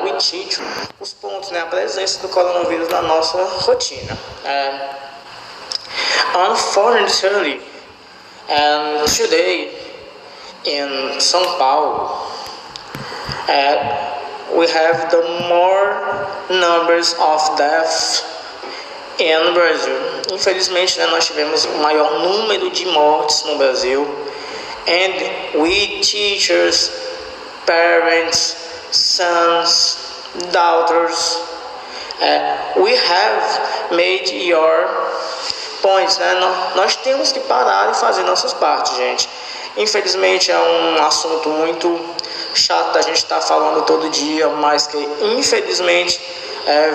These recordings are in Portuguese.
we teach os pontos, né, a presença do coronavírus na nossa rotina. Unfortunately, today in São Paulo, we have the more numbers of deaths in Brazil. Infelizmente, né, nós tivemos o maior número de mortes no Brasil. And we teachers, parents, sons, daughters, we have made your points, né? Nós temos que parar e fazer nossas partes, gente. Infelizmente é um assunto muito chato a gente estar falando todo dia, mas que infelizmente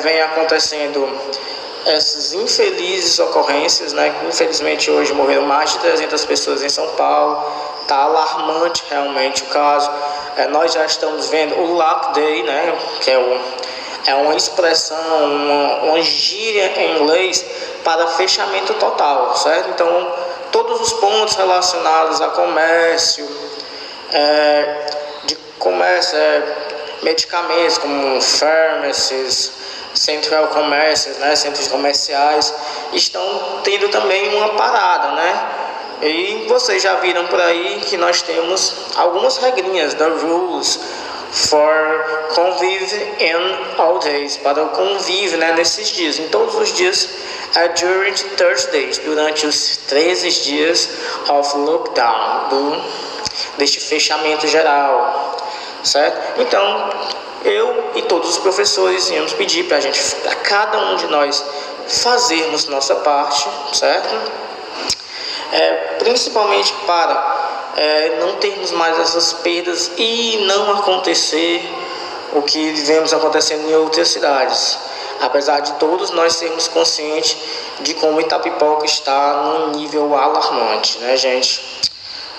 vem acontecendo essas infelizes ocorrências, né? Infelizmente hoje morreram mais de 300 pessoas em São Paulo. Está alarmante realmente o caso. Nós já estamos vendo o lockdown, né? Que é uma expressão, uma gíria em inglês para fechamento total, certo? Então, todos os pontos relacionados a comércio, medicamentos como pharmacies, central commerces, né, centros comerciais, estão tendo também uma parada, né? E vocês já viram por aí que nós temos algumas regrinhas, the rules for convive in all days, para o convívio, né, nesses dias, em todos os dias, during Thursdays, durante os 13 dias of lockdown, deste fechamento geral, certo? Então, eu e todos os professores íamos pedir para cada um de nós, fazermos nossa parte, certo? Principalmente para não termos mais essas perdas e não acontecer o que vemos acontecendo em outras cidades. Apesar de todos nós sermos conscientes de como Itapipoca está num nível alarmante, né, gente?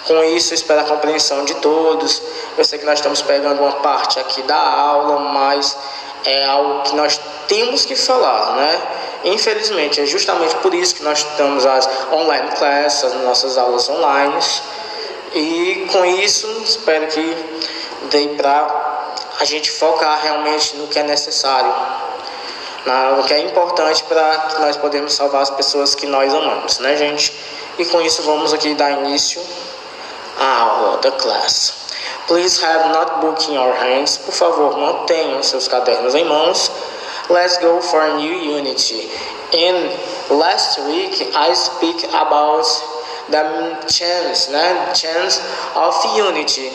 Com isso, eu espero a compreensão de todos. Eu sei que nós estamos pegando uma parte aqui da aula, mas é algo que nós temos que falar, né? Infelizmente, é justamente por isso que nós temos as online classes, as nossas aulas online. E com isso, espero que dê para a gente focar realmente no que é necessário, no que é importante para que nós podemos salvar as pessoas que nós amamos, né, gente? E com isso, vamos aqui dar início à aula da classe. Please have notebook in your hands. Por favor, mantenham seus cadernos em mãos. Let's go for a new unity. In last week, I speak about the chance of unity.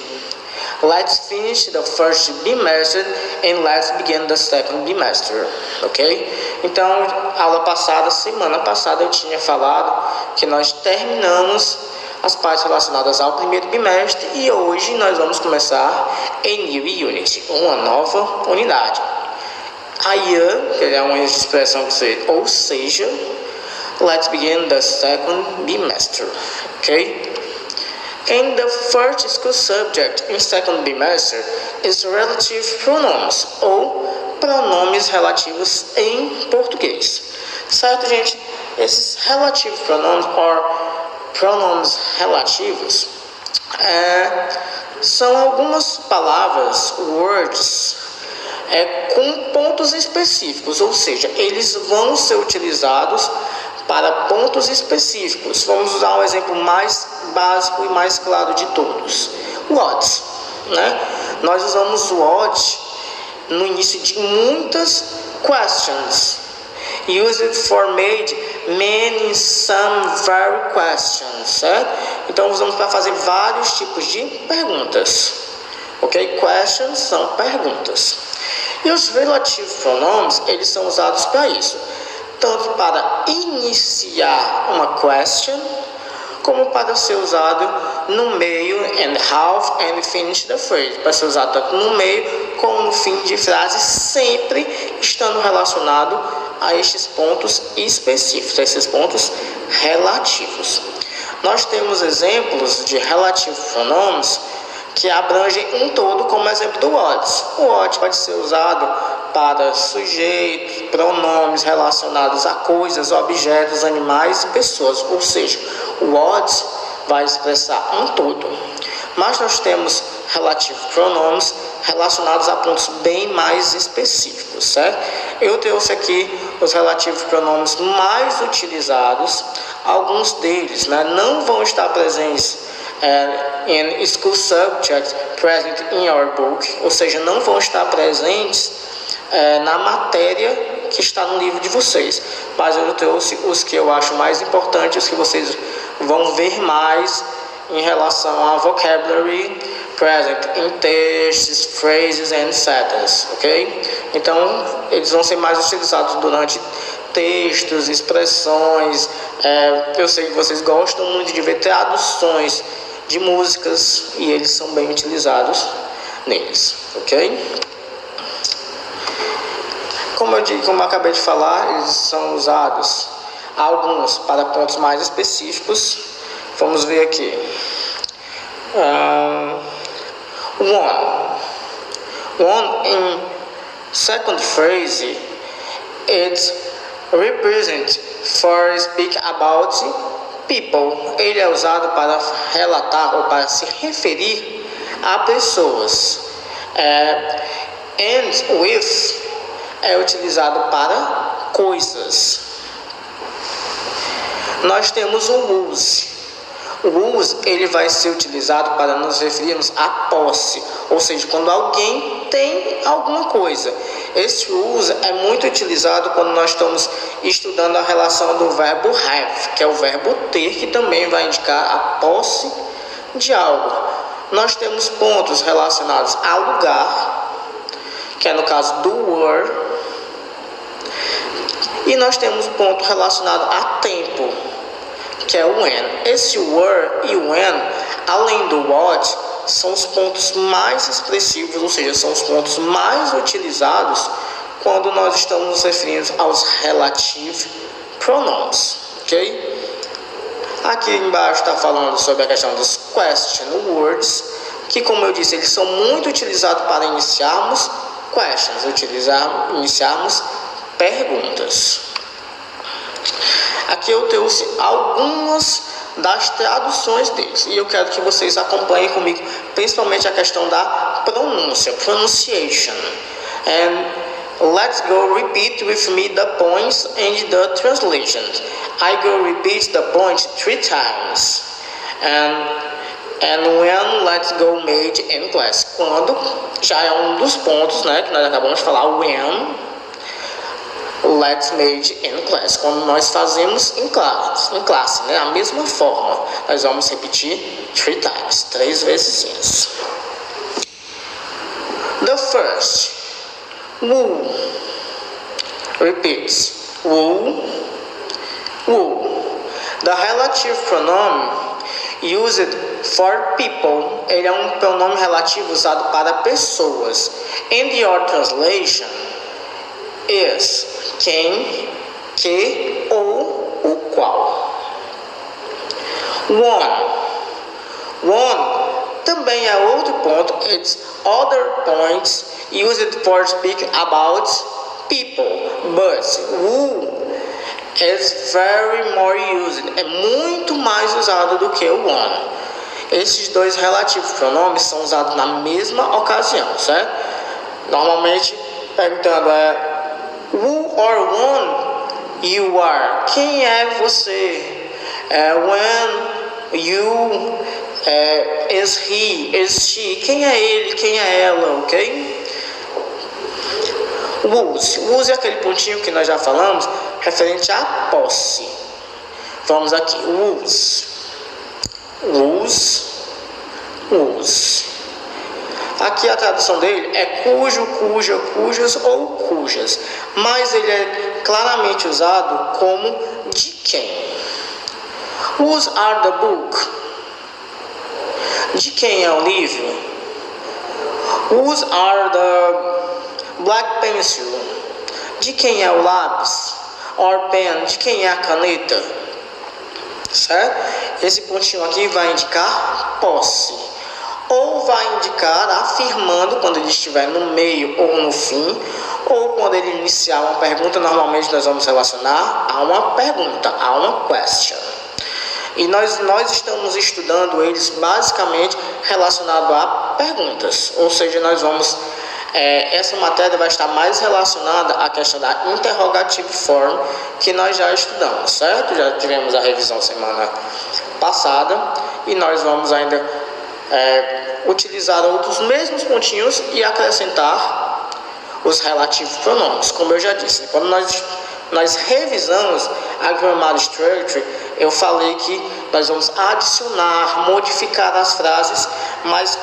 Let's finish the first bimester and let's begin the second bimester, ok? Então, semana passada eu tinha falado que nós terminamos as partes relacionadas ao primeiro bimestre e hoje nós vamos começar a new unity, uma nova unidade. Que é uma expressão que diz, ou seja, let's begin the second bimester, ok? And the first school subject in second bimester is relative pronouns, ou pronomes relativos em português. Certo, gente? Esses relative pronouns, ou pronomes relativos, são algumas palavras, words, com pontos específicos, ou seja, eles vão ser utilizados para pontos específicos. Vamos usar um exemplo mais básico e mais claro de todos. What, né? Nós usamos what no início de muitas questions. Used for made many, some, very questions, certo? Então usamos para fazer vários tipos de perguntas. Ok? Questions são perguntas. E os relative pronouns, eles são usados para isso. Tanto para iniciar uma question, como para ser usado no meio, and half, and finish the phrase. Para ser usado tanto no meio, como no fim de frase, sempre estando relacionado a estes pontos específicos, a esses pontos relativos. Nós temos exemplos de relative pronouns que abrangem um todo, como exemplo do what. O what pode ser usado para sujeitos, pronomes relacionados a coisas, objetos, animais e pessoas. Ou seja, o what vai expressar um todo. Mas nós temos relative pronouns relacionados a pontos bem mais específicos, certo? Eu trouxe aqui os relativos pronomes mais utilizados. Alguns deles, né, não vão estar presentes in school subjects present in our book, ou seja, não vão estar presentes na matéria que está no livro de vocês, mas eu trouxe os que eu acho mais importantes, os que vocês vão ver mais em relação a vocabulary present in texts, phrases and sentences, ok? Então, eles vão ser mais utilizados durante textos, expressões. Eu sei que vocês gostam muito de ver traduções de músicas e eles são bem utilizados neles, ok? Como eu acabei de falar, eles são usados alguns para pontos mais específicos. Vamos ver aqui. One in second phrase, it represents for speak about people. Ele é usado para relatar ou para se referir a pessoas. And with é utilizado para coisas. Nós temos o whose. O whose, ele vai ser utilizado para nos referirmos à posse, ou seja, quando alguém tem alguma coisa. Esse whose é muito utilizado quando nós estamos estudando a relação do verbo have, que é o verbo ter, que também vai indicar a posse de algo. Nós temos pontos relacionados a lugar, que é no caso do were. E nós temos um ponto relacionado a tempo, que é o when. Esse were e when, além do what, são os pontos mais expressivos, ou seja, são os pontos mais utilizados quando nós estamos nos referindo aos relative pronouns, ok? Aqui embaixo está falando sobre a questão dos question words, que, como eu disse, eles são muito utilizados para iniciarmos questions, iniciarmos perguntas. Aqui eu trouxe algumas das traduções deles e eu quero que vocês acompanhem comigo, principalmente a questão da pronúncia, pronunciation. And let's go repeat with me the points and the translation. I go repeat the points 3 times. And when let's go made in class. Quando já é um dos pontos, né, que nós acabamos de falar, when let's made in class, quando nós fazemos em classe, né? A mesma forma, nós vamos repetir 3 times, 3 vezes. The first, who, repeats, who. The relative pronoun used for people, ele é um pronome relativo usado para pessoas. In your translation, is quem, que ou o qual. One também é outro ponto. It's other points used for speak about people, but who is very more used. É muito mais usado do que o one. Esses dois relativos pronomes são usados na mesma ocasião, certo? Normalmente perguntando who or one you are. Quem é você? When you is he, is she. Quem é ele? Quem é ela? Ok? Whose é aquele pontinho que nós já falamos, referente à posse. Vamos aqui. Whose. Aqui a tradução dele é cujo, cuja, cujas ou cujas, mas ele é claramente usado como de quem. Whose are the book? De quem é o livro? Whose are the black pencil? De quem é o lápis? Or pen? De quem é a caneta? Certo? Esse pontinho aqui vai indicar posse. Ou vai indicar afirmando quando ele estiver no meio ou no fim, ou quando ele iniciar uma pergunta, normalmente nós vamos relacionar a uma pergunta, a uma question. E nós estamos estudando eles basicamente relacionado a para perguntas, ou seja, nós vamos essa matéria vai estar mais relacionada à questão da interrogative form, que nós já estudamos, certo? Já tivemos a revisão semana passada e nós vamos ainda utilizar outros mesmos pontinhos e acrescentar os relative pronomes. Como eu já disse, quando nós revisamos a grammar structure, eu falei que nós vamos adicionar, modificar as frases, mas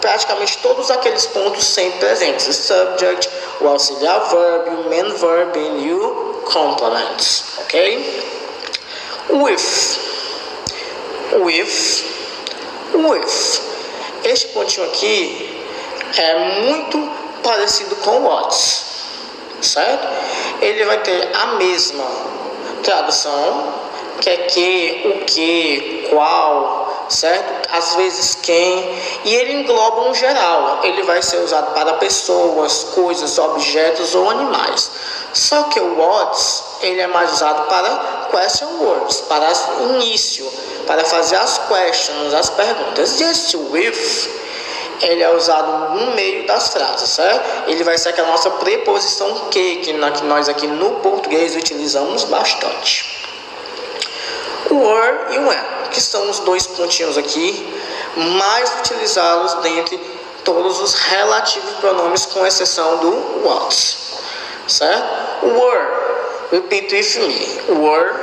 praticamente todos aqueles pontos sempre presentes: o subject, o auxiliar verb, o main verb e o complement, ok? With. Este pontinho aqui é muito parecido com what, certo? Ele vai ter a mesma tradução, que é que, o que, qual, certo? Às vezes quem, e ele engloba um geral. Ele vai ser usado para pessoas, coisas, objetos ou animais. Só que o what, ele é mais usado para question words, para início, para fazer as questions, as perguntas. E este with, ele é usado no meio das frases, certo? Ele vai ser aquela nossa preposição que nós aqui no português utilizamos bastante. O were e o when, que são os dois pontinhos aqui mais utilizados dentre todos os relative pronomes, com exceção do what, certo? Were, repeat with me, were.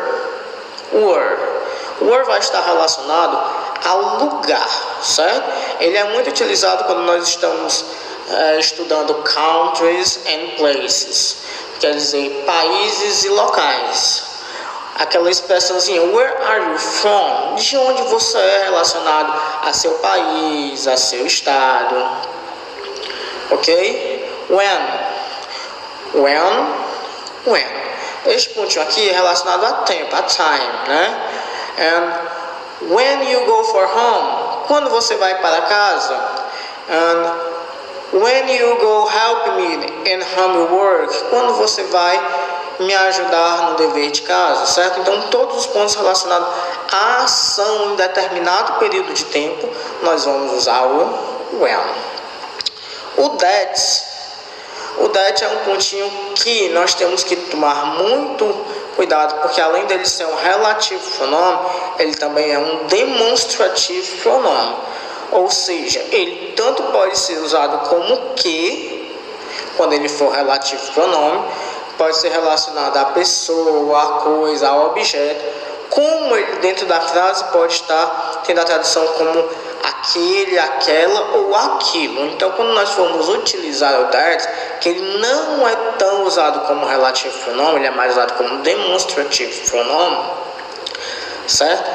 O were vai estar relacionado ao lugar, certo? Ele é muito utilizado quando nós estamos estudando countries and places, quer dizer, países e locais. Aquela expressãozinha, where are you from? De onde você é, relacionado a seu país, a seu estado. Ok? When. Este pontinho aqui é relacionado a tempo, a time, né? And when you go for home, quando você vai para casa. And when you go help me in homework, quando você vai me ajudar no dever de casa, certo? Então, todos os pontos relacionados à ação em determinado período de tempo, nós vamos usar o when. O that é um pontinho que nós temos que tomar muito cuidado, porque além dele ser um relative pronoun, ele também é um demonstrative pronoun. Ou seja, ele tanto pode ser usado como que, quando ele for relative pronoun, pode ser relacionado à pessoa, à coisa, ao objeto, como ele dentro da frase pode estar tendo a tradução como aquele, aquela ou aquilo. Então, quando nós formos utilizar o that, que ele não é tão usado como relative pronoun, ele é mais usado como demonstrative pronoun, certo?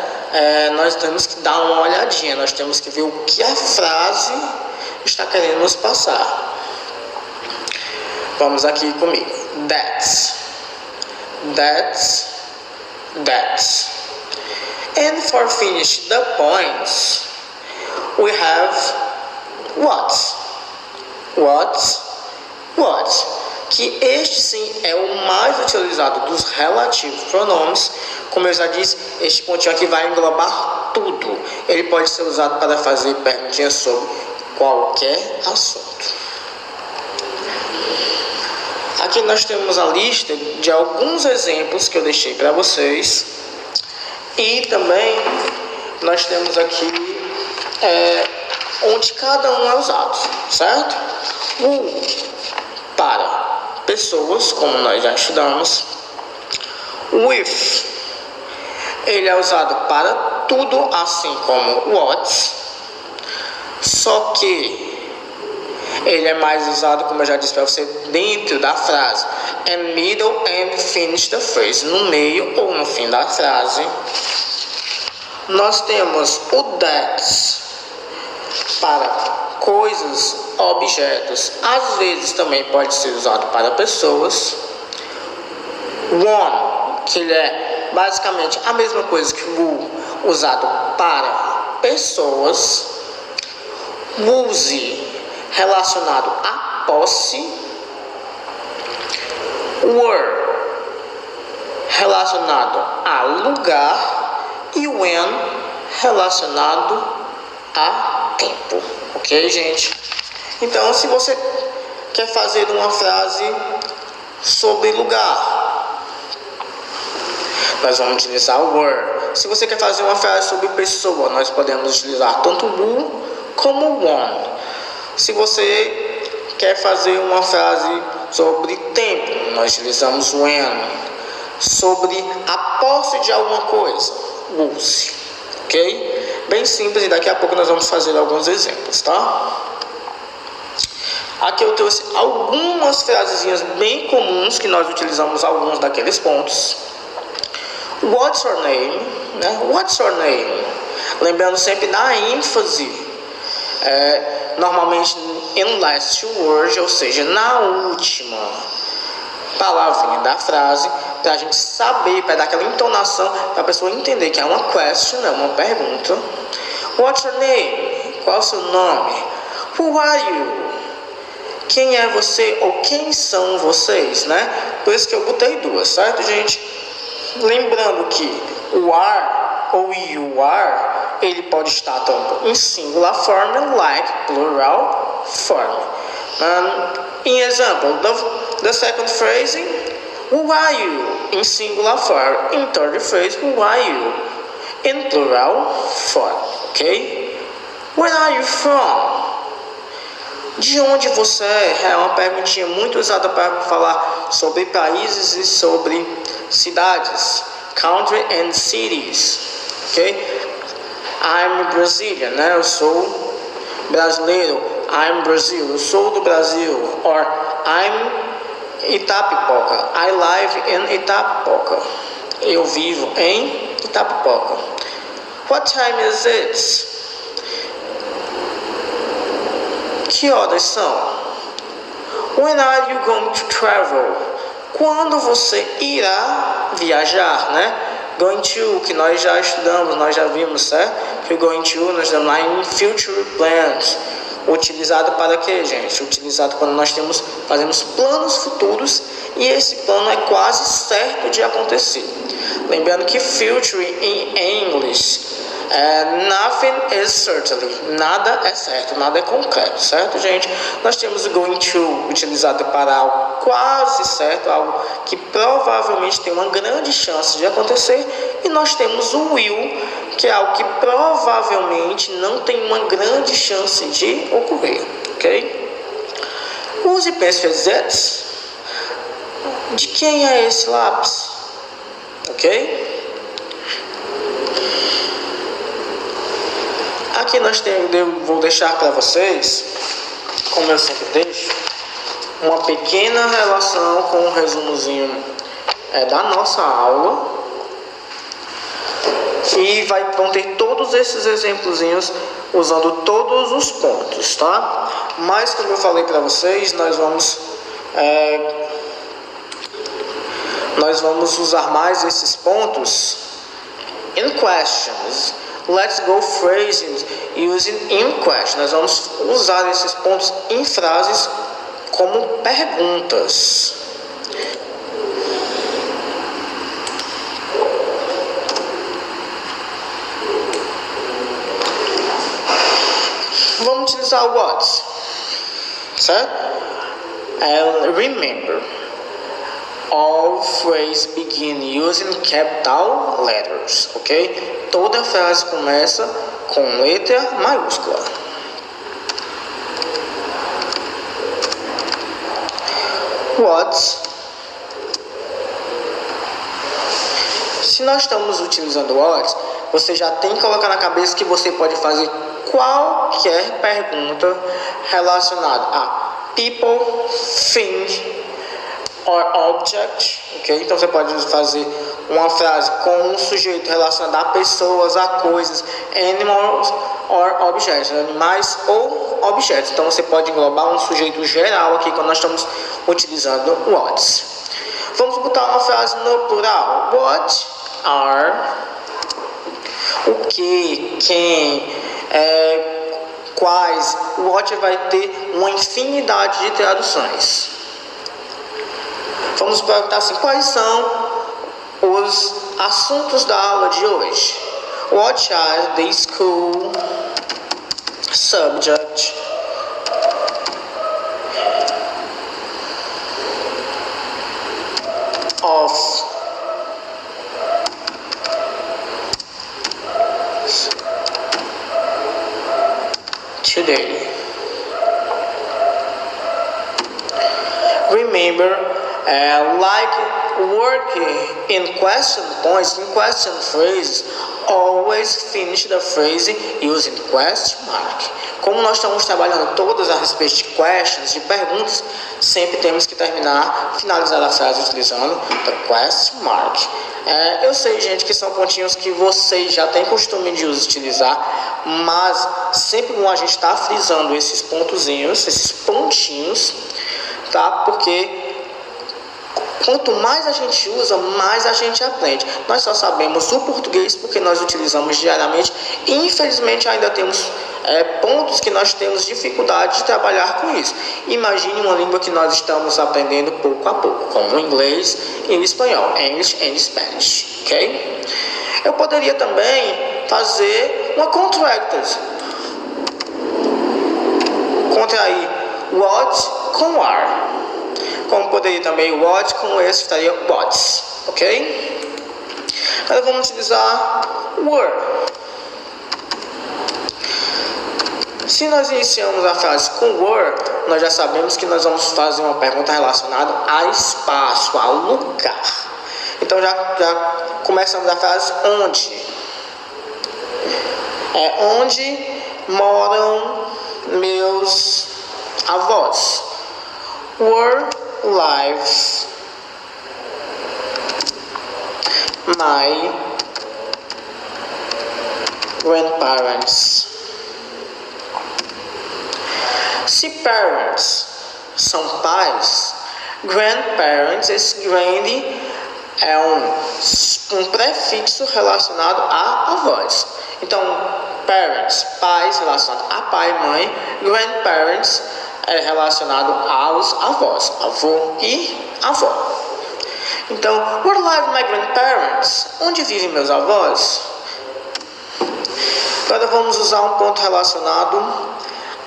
Nós temos que dar uma olhadinha, nós temos que ver o que a frase está querendo nos passar. Vamos aqui comigo. That's. And for finish the points, we have what, que este sim é o mais utilizado dos relative pronomes. Como eu já disse, este pontinho aqui vai englobar tudo. Ele pode ser usado para fazer perguntinhas sobre qualquer assunto. Aqui nós temos a lista de alguns exemplos que eu deixei para vocês. E também nós temos aqui onde cada um é usado, certo? O para pessoas, como nós já estudamos. With, ele é usado para tudo, assim como what. Só que ele é mais usado, como eu já disse para você, dentro da frase. And middle and finish the phrase. No meio ou no fim da frase. Nós temos o that para coisas, objetos. Às vezes também pode ser usado para pessoas. One, que ele é basicamente a mesma coisa que o usado para pessoas. Use, relacionado à posse. Were, relacionado a lugar. E when, relacionado a tempo. Ok, gente? Então, se você quer fazer uma frase sobre lugar, nós vamos utilizar o where. Se você quer fazer uma frase sobre pessoa, nós podemos utilizar tanto who como one. Se você quer fazer uma frase sobre tempo, nós utilizamos when. Sobre a posse de alguma coisa, use. Ok? Bem simples, e daqui a pouco nós vamos fazer alguns exemplos, tá? Aqui eu trouxe algumas frasezinhas bem comuns que nós utilizamos alguns daqueles pontos. What's your name? Né? What's your name? Lembrando sempre da ênfase. Normalmente in last word, ou seja, na última palavrinha da frase, para a gente saber, para dar aquela entonação, para a pessoa entender que é uma question, é uma pergunta. What's your name? Qual é o seu nome? Who are you? Quem é você ou quem são vocês, né? Por isso que eu botei duas, certo, gente? Lembrando que o are ou you are, ele pode estar tanto em singular form, like plural form. In example, the second phrase, who are you? In singular form. In third phrase, who are you? In plural form. Ok? Where are you from? De onde você é? É uma perguntinha muito usada para falar sobre países e sobre cidades. Country and cities. Ok? I'm Brazilian, né? Eu sou brasileiro. I'm Brazil. Eu sou do Brasil. Or I'm Itapipoca. I live in Itapipoca. Eu vivo em Itapipoca. What time is it? Que horas são? When are you going to travel? Quando você irá viajar, né? Going to, que nós já estudamos, nós já vimos, certo? Que o going to nós damos lá em future plans. Utilizado para quê, gente? Utilizado quando nós fazemos planos futuros e esse plano é quase certo de acontecer. Lembrando que future em inglês nothing is certainly, nada é certo, nada é concreto, certo, gente? Nós temos o going to utilizado para algo quase certo, algo que provavelmente tem uma grande chance de acontecer, e nós temos o will, que é algo que provavelmente não tem uma grande chance de ocorrer, ok? Use perfect. De quem é esse lápis? Ok? Aqui eu vou deixar para vocês, como eu sempre deixo, uma pequena relação com um resumozinho da nossa aula. E vão ter todos esses exemplozinhos usando todos os pontos, tá? Mas como eu falei para vocês, nós vamos usar mais esses pontos in questions. Let's go phrases using in question. Nós vamos usar esses pontos em frases como perguntas. Vamos utilizar o what, certo? Remember, all phrases begin using capital letters, ok? Toda frase começa com letra maiúscula. What? Se nós estamos utilizando what, você já tem que colocar na cabeça que você pode fazer qualquer pergunta relacionada a people, thing or object, ok? Então você pode fazer uma frase com um sujeito relacionado a pessoas, a coisas, animals or objects, animais ou objetos. Então você pode englobar um sujeito geral aqui quando nós estamos utilizando what. Vamos botar uma frase no plural. What are, o que, quem, quais. O what vai ter uma infinidade de traduções. Vamos perguntar assim: quais são os assuntos da aula de hoje? What are the school subject, of today. Remember, like working in question points, in question phrases, always finish the phrase using question mark. Como nós estamos trabalhando todas a respeito de questions, de perguntas, sempre temos que finalizar a frase utilizando the question mark. Eu sei, gente, que são pontinhos que vocês já têm costume de utilizar, mas sempre bom a gente estar frisando esses pontozinhos, esses pontinhos, tá? Porque quanto mais a gente usa, mais a gente aprende. Nós só sabemos o português porque nós utilizamos diariamente. Infelizmente ainda temos pontos que nós temos dificuldade de trabalhar com isso. Imagine uma língua que nós estamos aprendendo pouco a pouco, como o inglês e o espanhol, English and Spanish, ok? Eu poderia também fazer uma contracted. Contrair what com are. Como poderia também what com esse estaria what's, ok? Agora vamos utilizar were. Se nós iniciamos a frase com were, nós já sabemos que nós vamos fazer uma pergunta relacionada a espaço, a lugar. Então já começamos a frase onde. Onde moram meus avós. Were live my grandparents. Se parents são pais, grandparents, esse grand é um prefixo relacionado a avós. Então, parents, pais, relacionado a pai e mãe. Grandparents é relacionado aos avós, avô e avó. Então, where live my grandparents? Onde vivem meus avós? Agora vamos usar um ponto relacionado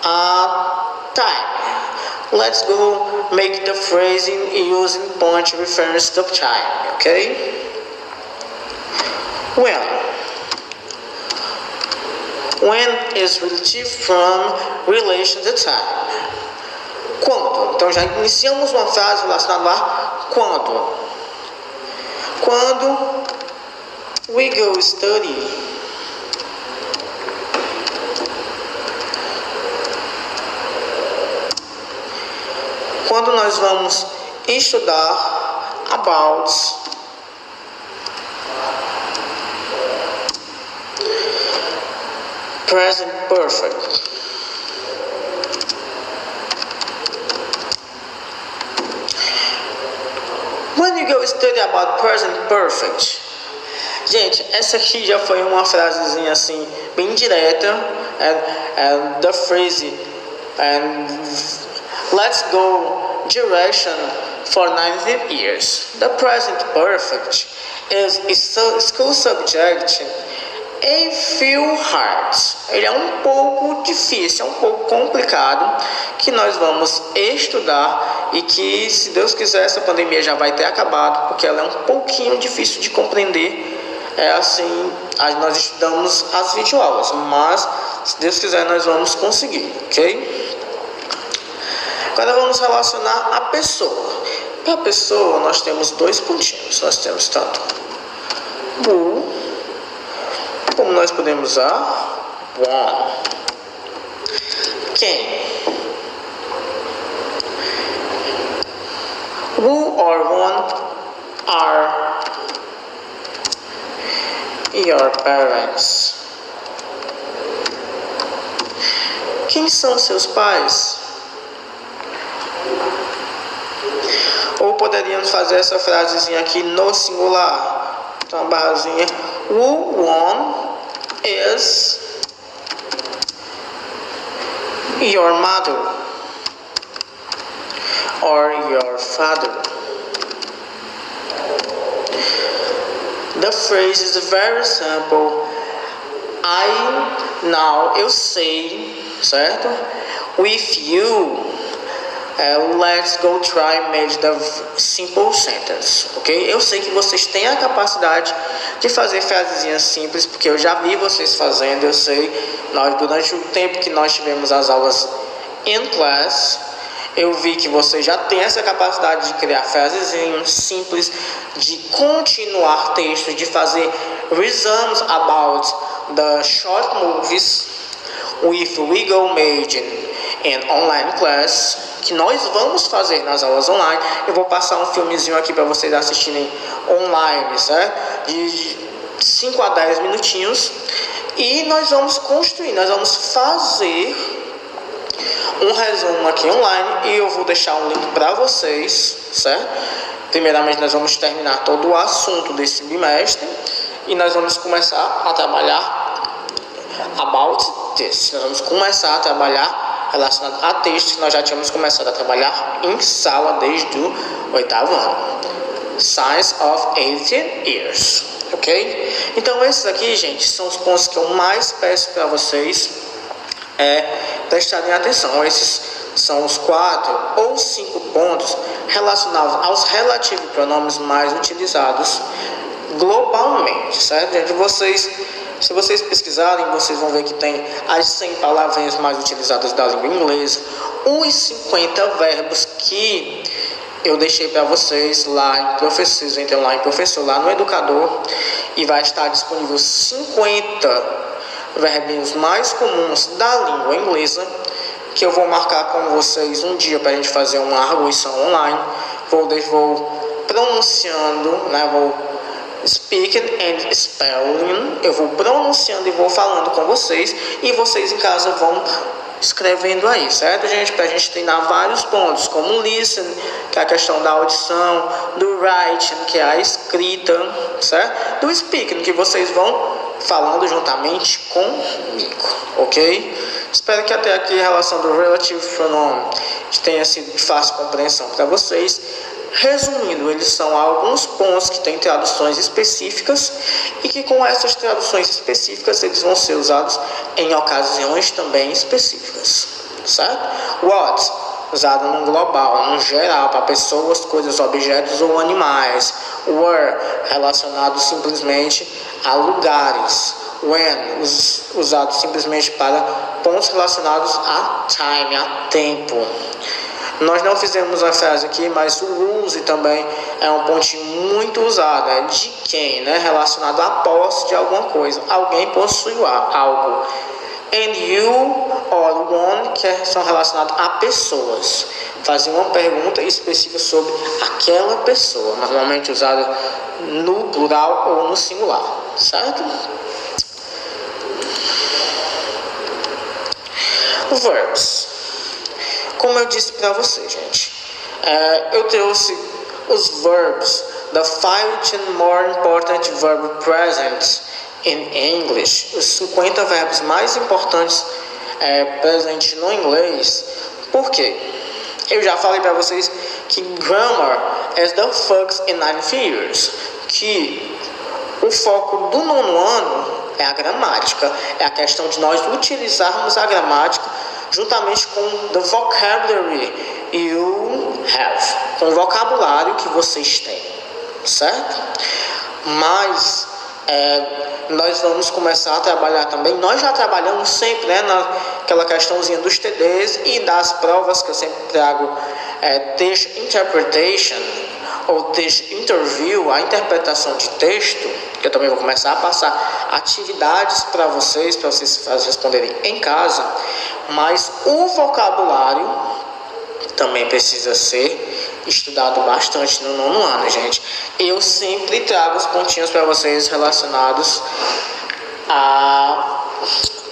a time. Let's go make the phrasing using point reference to time, okay? When is relative from relation to time. Quando? Então já iniciamos uma frase relacionada a quando. Quando we go study. Quando nós vamos estudar about present perfect. When you go study about present perfect. Gente, essa aqui já foi uma frasezinha assim, bem direta. And the phrase and let's go direction for 90 years. The present perfect is a school subject a few hard. Ele é um pouco difícil, é um pouco complicado, que nós vamos estudar e que, se Deus quiser, essa pandemia já vai ter acabado, porque ela é um pouquinho difícil de compreender. Nós estudamos as videoaulas, mas, se Deus quiser, nós vamos conseguir, ok? Agora vamos relacionar a pessoa. Para a pessoa, nós temos dois pontinhos. Nós temos tanto who, como nós podemos usar one. Quem? Who or one are your parents? Quem são seus pais? Ou poderíamos fazer essa frasezinha aqui no singular. Então, a barrazinha. Who one is your mother or your father? The phrase is very simple. Eu sei certo? With you, let's go try make the simple sentence, ok? Eu sei que vocês têm a capacidade de fazer frasezinhas simples, porque eu já vi vocês fazendo, eu sei, durante o tempo que nós tivemos as aulas in class, eu vi que você já tem essa capacidade de criar frasezinhas simples, de continuar textos, de fazer reasons about the short movies with Wiggle Made in online class, que nós vamos fazer nas aulas online. Eu vou passar um filmezinho aqui para vocês assistirem online, certo? De 5 a 10 minutinhos. E nós vamos construir, nós vamos fazer um resumo aqui online e eu vou deixar um link para vocês, certo? Primeiramente nós vamos terminar todo o assunto desse bimestre e nós vamos começar a trabalhar about this. Nós vamos começar a trabalhar relacionado a textos que nós já tínhamos começado a trabalhar em sala desde o 8º ano. Science of 18 years, ok? Então esses aqui, gente, são os pontos que eu mais peço para vocês prestarem atenção. Esses são os 4 ou 5 pontos relacionados aos relativos pronomes mais utilizados globalmente, certo? Se vocês pesquisarem, vocês vão ver que tem as 100 palavrinhas mais utilizadas da língua inglesa, os 50 verbos que eu deixei para vocês lá em Professores, entrem lá em Professor, lá no Educador, e vai estar disponível 50 verbinhos mais comuns da língua inglesa, que eu vou marcar com vocês um dia para a gente fazer uma arguição online. Vou pronunciando, vou speaking and spelling, eu vou pronunciando e vou falando com vocês, e vocês em casa vão escrevendo aí, certo, gente? Para a gente treinar vários pontos, como listen, que é a questão da audição, do writing, que é a escrita, certo? Do speaking, que vocês vão falando juntamente comigo, ok? Espero que até aqui a relação do relative pronoun tenha sido de fácil compreensão para vocês. Resumindo, eles são alguns pontos que têm traduções específicas e que com essas traduções específicas eles vão ser usados em ocasiões também específicas, certo? What, usado no global, no geral, para pessoas, coisas, objetos ou animais. Where, relacionado simplesmente a lugares. When, usado simplesmente para pontos relacionados a time, a tempo. Nós não fizemos a frase aqui, mas o use também é um pontinho muito usado. É de quem, relacionado à posse de alguma coisa. Alguém possui algo. And you or one, que são relacionados a pessoas. Fazer uma pergunta específica sobre aquela pessoa, normalmente usada no plural ou no singular, certo? Verbs. Como eu disse para você, gente, eu trouxe os verbs, the 15 more important verb present in English, os 50 verbos mais importantes presentes no inglês. Por quê? Eu já falei para vocês que grammar is the focus in 9th years, que o foco do 9º ano é a gramática, é a questão de nós utilizarmos a gramática juntamente com the vocabulary you have, com o vocabulário que vocês têm, certo? Mas nós vamos começar a trabalhar também, nós já trabalhamos sempre, naquela questãozinha dos TDs e das provas que eu sempre trago, text interpretation ou text interview, a interpretação de texto, que eu também vou começar a passar atividades para vocês responderem em casa, mas o vocabulário também precisa ser estudado bastante no 9º ano, gente. Eu sempre trago os pontinhos para vocês relacionados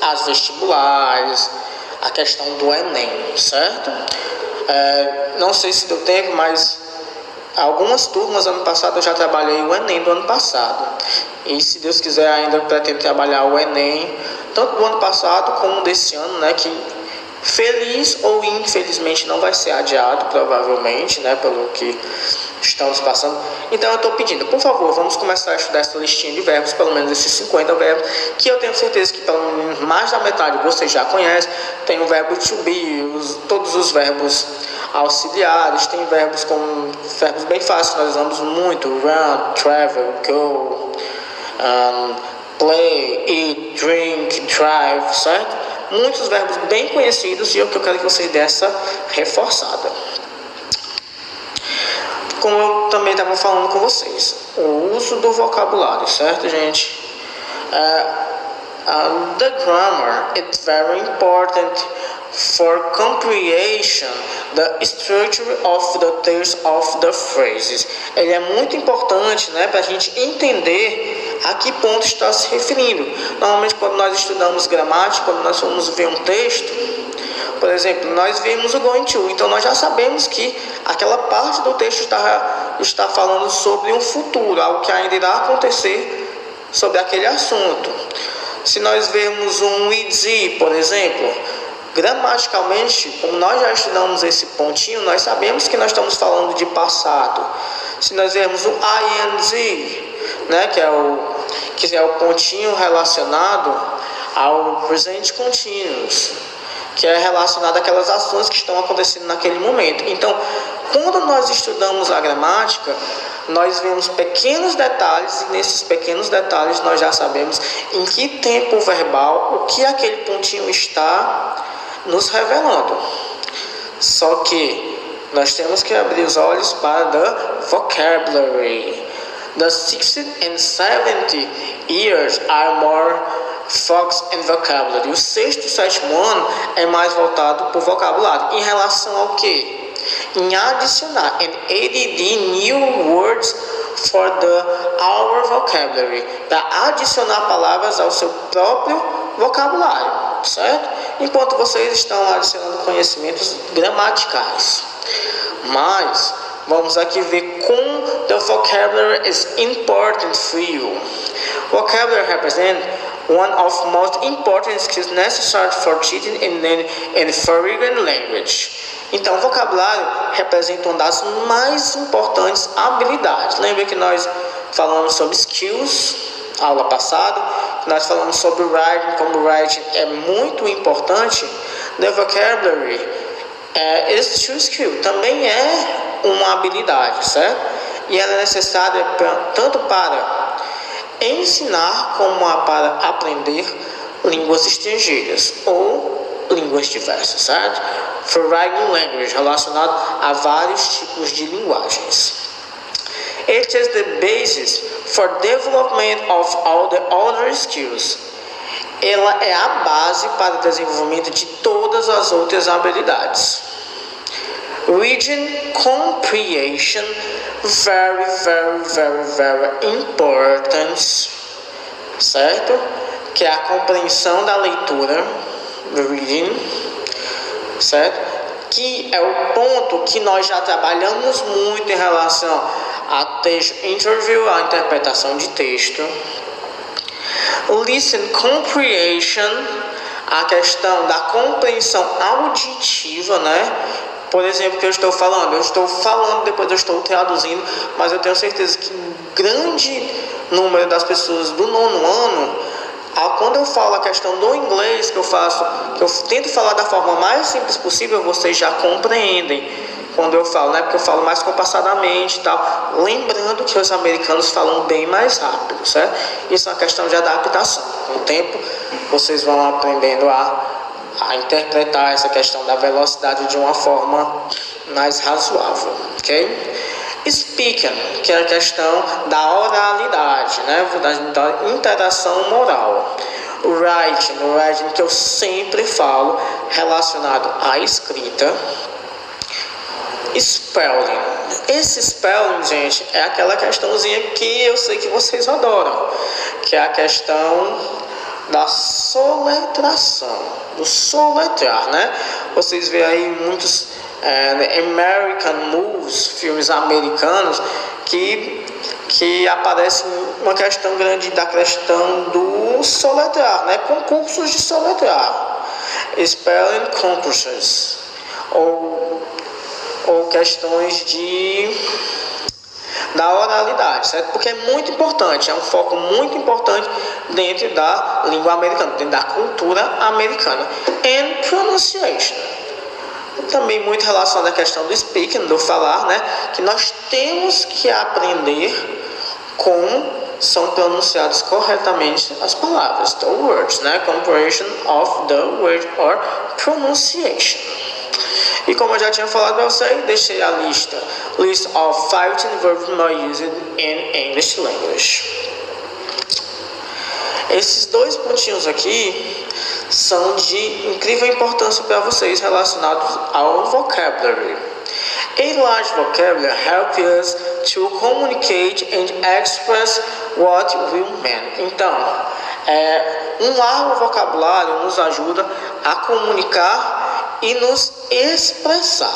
às vestibulares, a questão do Enem, certo? Não sei se deu tempo, mas algumas turmas ano passado eu já trabalhei o Enem do ano passado. E se Deus quiser ainda pretendo trabalhar o Enem, tanto do ano passado como desse ano, que Feliz ou infelizmente não vai ser adiado, provavelmente, né, pelo que estamos passando. Então eu estou pedindo, por favor, vamos começar a estudar essa listinha de verbos, pelo menos esses 50 verbos, que eu tenho certeza que pelo menos mais da metade vocês já conhecem. Tem o verbo to be, todos os verbos auxiliares, tem verbos bem fáceis, nós usamos muito: run, travel, go, play, eat, drink, drive, certo? Muitos verbos bem conhecidos, e é o que eu quero que vocês dêem essa reforçada. Como eu também estava falando com vocês, o uso do vocabulário, certo, gente? The grammar is very important for comprehension the structure of the text of the phrases. Ele é muito importante, né, para a gente entender a que ponto está se referindo. Normalmente, quando nós estudamos gramática, quando nós vamos ver um texto, por exemplo, nós vemos o going to, então nós já sabemos que aquela parte do texto está falando sobre um futuro, algo que ainda irá acontecer sobre aquele assunto. Se nós vemos um is, por exemplo, gramaticalmente, como nós já estudamos esse pontinho, nós sabemos que nós estamos falando de passado. Se nós vemos o ing, né, que é o pontinho relacionado ao presente continuous, que é relacionado àquelas ações que estão acontecendo naquele momento. Então, quando nós estudamos a gramática, nós vemos pequenos detalhes, e nesses pequenos detalhes nós já sabemos em que tempo verbal, o que aquele pontinho está nos revelando. Só que nós temos que abrir os olhos para the vocabulary. The 60 and 70 years are more focused in vocabulary. O sexto e sétimo ano é mais voltado para o vocabulário. Em relação ao quê? Em adicionar and add new words for our vocabulary. Para adicionar palavras ao seu próprio vocabulário, certo? Enquanto vocês estão adicionando conhecimentos gramaticais. Mas vamos aqui ver como the vocabulary is important for you. Vocabulary represents one of most important skills necessary for teaching in foreign language. Então, o vocabulário representa uma das mais importantes habilidades. Lembra que nós falamos sobre skills, aula passada, nós falamos sobre writing, como writing é muito importante. The vocabulary is to skill, também é uma habilidade, certo? E ela é necessária tanto para ensinar como para aprender línguas estrangeiras ou línguas diversas, certo? Foreign language, relacionado a vários tipos de linguagens. It is the basis for development of all the other skills. Ela é a base para o desenvolvimento de todas as outras habilidades. Reading comprehension, very, very, very, very important, certo? Que é a compreensão da leitura, reading, certo? Que é o ponto que nós já trabalhamos muito em relação a texto interview, a interpretação de texto. Listen comprehension, a questão da compreensão auditiva, né? Por exemplo, que eu estou falando, depois eu estou traduzindo, mas eu tenho certeza que um grande número das pessoas do nono ano, quando eu falo a questão do inglês, que eu tento falar da forma mais simples possível, vocês já compreendem quando eu falo, né? Porque eu falo mais compassadamente e tal, lembrando que os americanos falam bem mais rápido, certo? Isso é uma questão de adaptação. Com o tempo, vocês vão aprendendo a interpretar essa questão da velocidade de uma forma mais razoável, ok? Speaking, que é a questão da oralidade, né? Da interação moral. Writing, que eu sempre falo, relacionado à escrita. Spelling. Esse spelling, gente, é aquela questãozinha que eu sei que vocês adoram, que é a questão da soletração, do soletrar, né? Vocês veem aí muitos American movies, filmes americanos, que aparecem uma questão grande da questão do soletrar, né? Concursos de soletrar. spelling concursos ou questões da oralidade, certo? Porque é muito importante, é um foco muito importante dentro da língua americana, dentro da cultura americana. And pronunciation. Também muito relacionado à questão do speaking, do falar, né? Que nós temos que aprender como são pronunciadas corretamente as palavras, the words, né? Comprehension of the word or pronunciation. E como eu já tinha falado para vocês, deixei a list of 15 verbs more used in English language. Esses dois pontinhos aqui são de incrível importância para vocês relacionados ao vocabulary. A large vocabulary helps us to communicate and express what we mean. Então, um largo vocabulário nos ajuda a comunicar e nos expressar.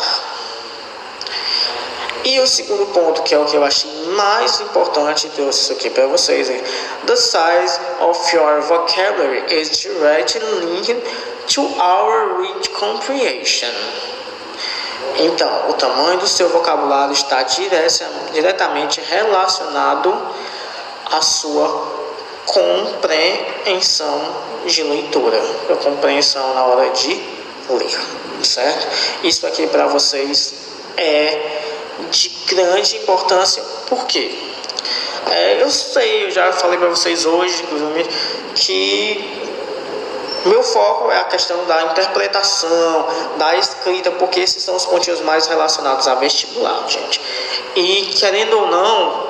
E o segundo ponto, que é o que eu achei mais importante, trouxe isso aqui para vocês, é the size of your vocabulary is directly linked to our read comprehension. Então, o tamanho do seu vocabulário está diretamente relacionado à sua compreensão de leitura, a compreensão na hora de ler, certo? Isso aqui para vocês é de grande importância. Por quê? Eu sei, eu já falei para vocês hoje, inclusive, que meu foco é a questão da interpretação, da escrita, porque esses são os pontinhos mais relacionados a vestibular, gente. E querendo ou não,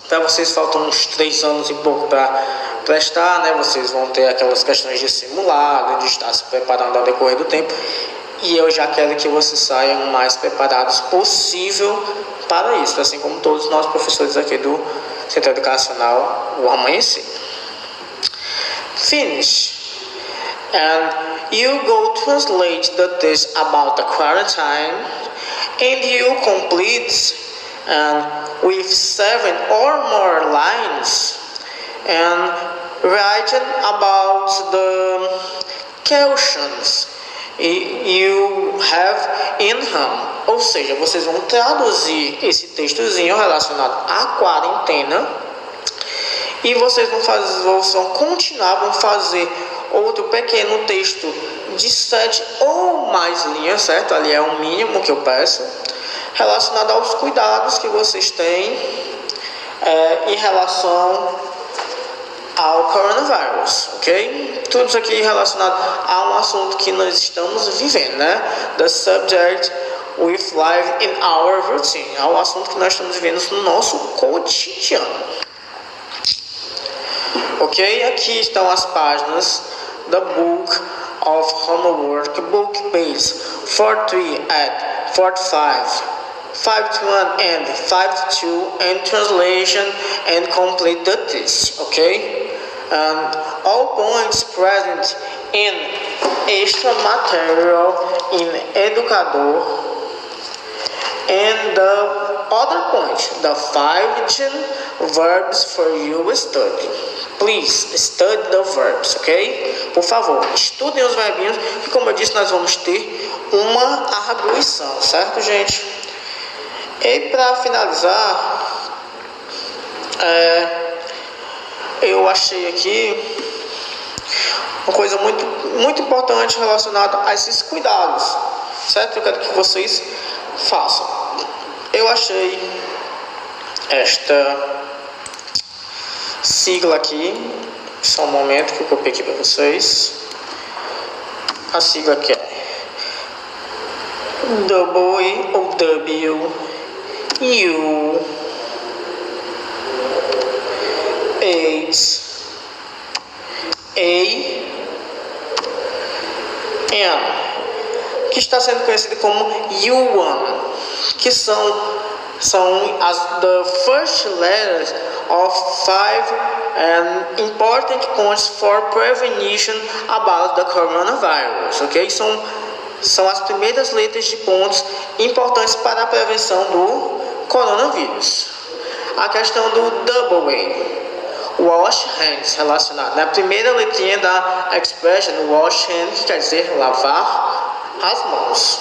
para vocês faltam uns 3 anos e pouco para prestar, né? Vocês vão ter aquelas questões de simulado, de estar se preparando ao decorrer do tempo. E eu já quero que vocês saiam o mais preparados possível para isso, assim como todos nós professores aqui do Centro Educacional O Amanhecer. Finish. And you go translate the text about the quarantine, and you complete with 7 or more lines, and write about the questions you have in hand. Ou seja, vocês vão traduzir esse textozinho relacionado à quarentena e vocês vão fazer outro pequeno texto de 7 ou mais linhas, certo? Ali é o mínimo que eu peço, relacionado aos cuidados que vocês têm em relação ao coronavírus, ok? Tudo isso aqui relacionado a um assunto que nós estamos vivendo, né? The subject with life in our routine, ao assunto que nós estamos vivendo no nosso cotidiano. Ok? Aqui estão as páginas da Book of Homework, Book Page 43 at 45. 5-1 and 5-2 and translation and complete the test, okay? And all points present in extra material in Educador. And the other point, the 5 verbs for you study. Please study the verbs, ok? Por favor, estudem os verbinhos, que como eu disse, nós vamos ter uma arguição, certo, gente? E para finalizar, eu achei aqui uma coisa muito importante relacionada a esses cuidados, certo? Eu quero que vocês façam. Eu achei esta sigla aqui, só um momento que eu copiei aqui para vocês. A sigla aqui é W-O-W U-H-A-N, que está sendo conhecido como U1, que são the first letters of 5 important points for prevention about the coronavirus, ok? São as primeiras letras de pontos importantes para a prevenção do coronavírus. A questão do double A. wash hands relacionado. Na primeira letrinha da expression, wash hands quer dizer lavar as mãos.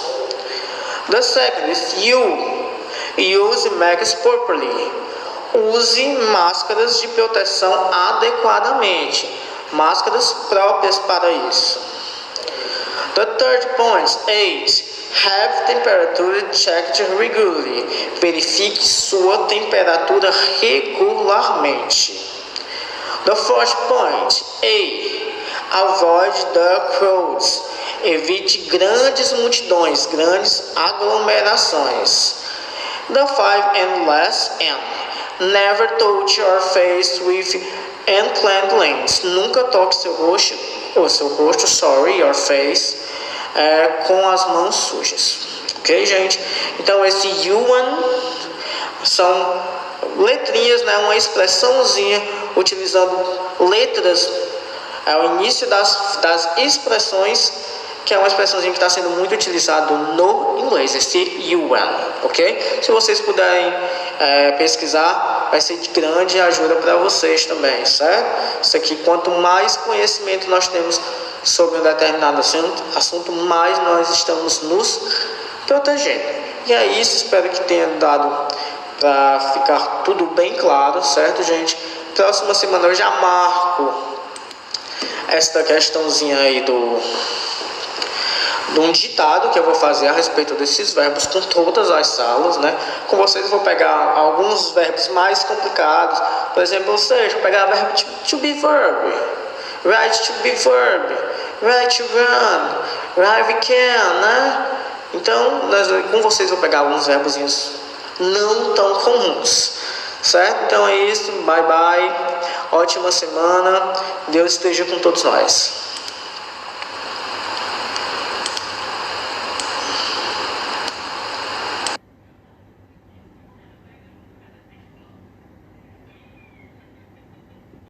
The second is you. Use masks properly. Use máscaras de proteção adequadamente. Máscaras próprias para isso. The third point, 8. Have temperature checked regularly. Verifique sua temperatura regularmente. The fourth point, A. Avoid the crowds. Evite grandes multidões, grandes aglomerações. The five and last N. Never touch your face with unclean hands. Nunca toque seu rosto, your face, com as mãos sujas. Ok, gente? Então esse yuan são letrinhas, né? Uma expressãozinha utilizando letras ao início das expressões, que é uma expressãozinha que está sendo muito utilizado no inglês, esse yuan, ok? Se vocês puderem pesquisar, vai ser de grande ajuda para vocês também, certo? Isso aqui, quanto mais conhecimento nós temos sobre um determinado assunto, mais nós estamos nos protegendo. E é isso, espero que tenha dado para ficar tudo bem claro, certo, gente? Próxima semana eu já marco esta questãozinha aí de um ditado que eu vou fazer a respeito desses verbos com todas as salas, né? Com vocês eu vou pegar alguns verbos mais complicados, por exemplo, ou seja, vou pegar o verbo to be verb, right to be verb, right to run, right we can, né? Então, com vocês eu vou pegar alguns verbozinhos não tão comuns, certo? Então é isso, bye bye, ótima semana, Deus esteja com todos nós.